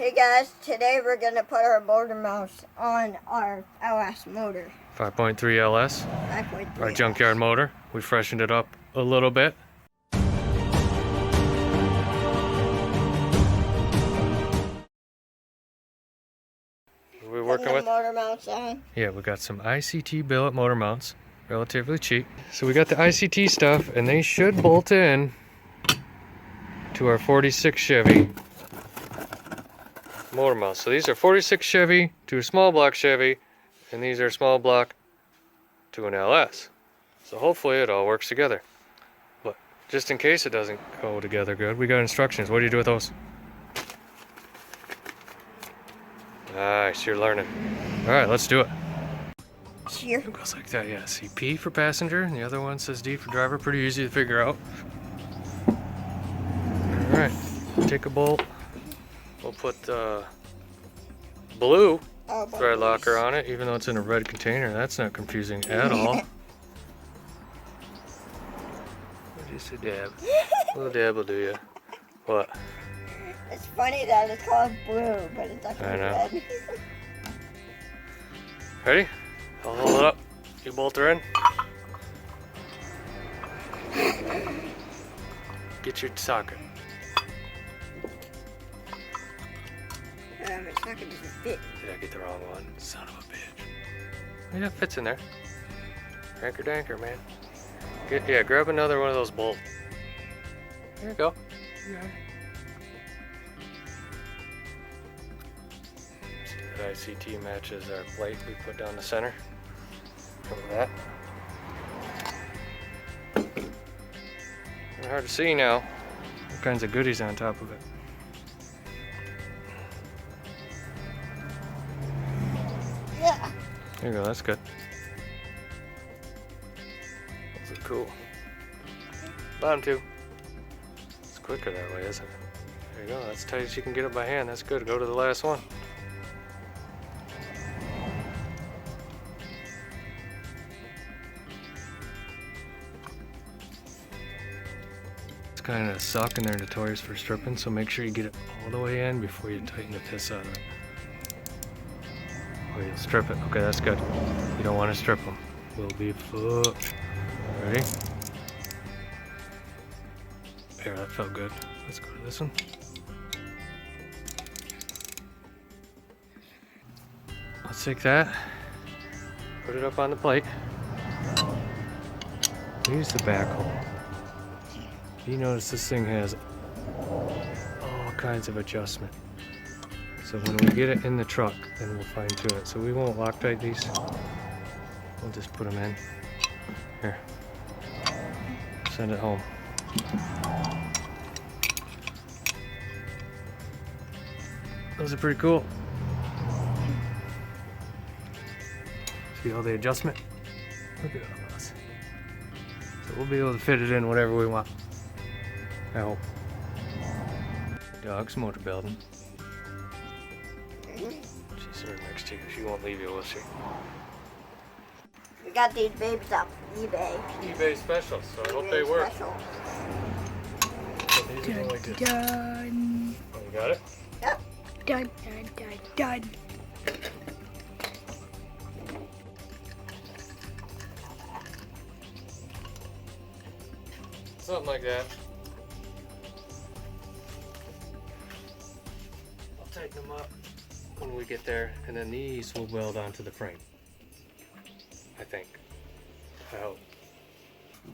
Hey guys, today we're going to put our motor mounts on our LS motor. 5.3 LS, 5.3 our junkyard motor. We freshened it up a little bit. We're working with motor mounts on. Yeah, we got some ICT Billet motor mounts, relatively cheap. So we got the ICT stuff, and they should bolt in to our 46 Chevy motor mounts. So these are 46 Chevy to a small block Chevy, and these are small block to an LS. So hopefully it all works together. But just in case it doesn't go together good, we got instructions. What do you do with those? Nice, you're learning. All right, let's do it. Here. It goes like that, yeah. See, P for passenger, and the other one says D for driver. Pretty easy to figure out. All right, take a bolt. We'll put blue thread locker on it, even though it's in a red container. That's not confusing at all. Just a dab. A little dab will do you. What? It's funny that it's called blue, but it's actually red. Ready? I'll hold it up. You bolt her in. Get your socket. My socket doesn't fit. Did I get the wrong one? Son of a bitch. Yeah, it fits in there. Anchor danker, man. Grab another one of those bolts. There you go. Yeah. That ICT matches our plate we put down the center. Cover that. It's hard to see now. All kinds of goodies on top of it. Yeah. There you go, that's good. Those are cool. Bottom two. It's quicker that way, isn't it? There you go, that's tight as you can get it by hand. That's good. Go to the last one. It's kind of suck and they're notorious for stripping, so make sure you get it all the way in before you tighten the piss out of it. Oh, you'll strip it. Okay, that's good. You don't want to strip them. Will be fucked. Ready? There, that felt good. Let's go to this one. Let's take that, put it up on the plate. Use the back hole. You notice this thing has all kinds of adjustment. So when we get it in the truck, then we'll fine tune it. So we won't Loctite these. We'll just put them in. Here. Send it home. Those are pretty cool. See all the adjustment? Look at all those. So we'll be able to fit it in whatever we want. I hope. Dog's motor building. She's right next to you. She won't leave you, will she? We got these babies off eBay. eBay specials, so I hope they work. Special. Done. Oh, you got it? Yep. Done. Something like that. I'll tighten them up when we get there, and then these will weld onto the frame. I think. I hope.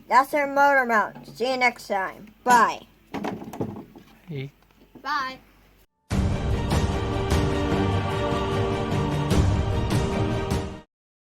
That's our motor mount. See you next time. Bye. Hey. Bye.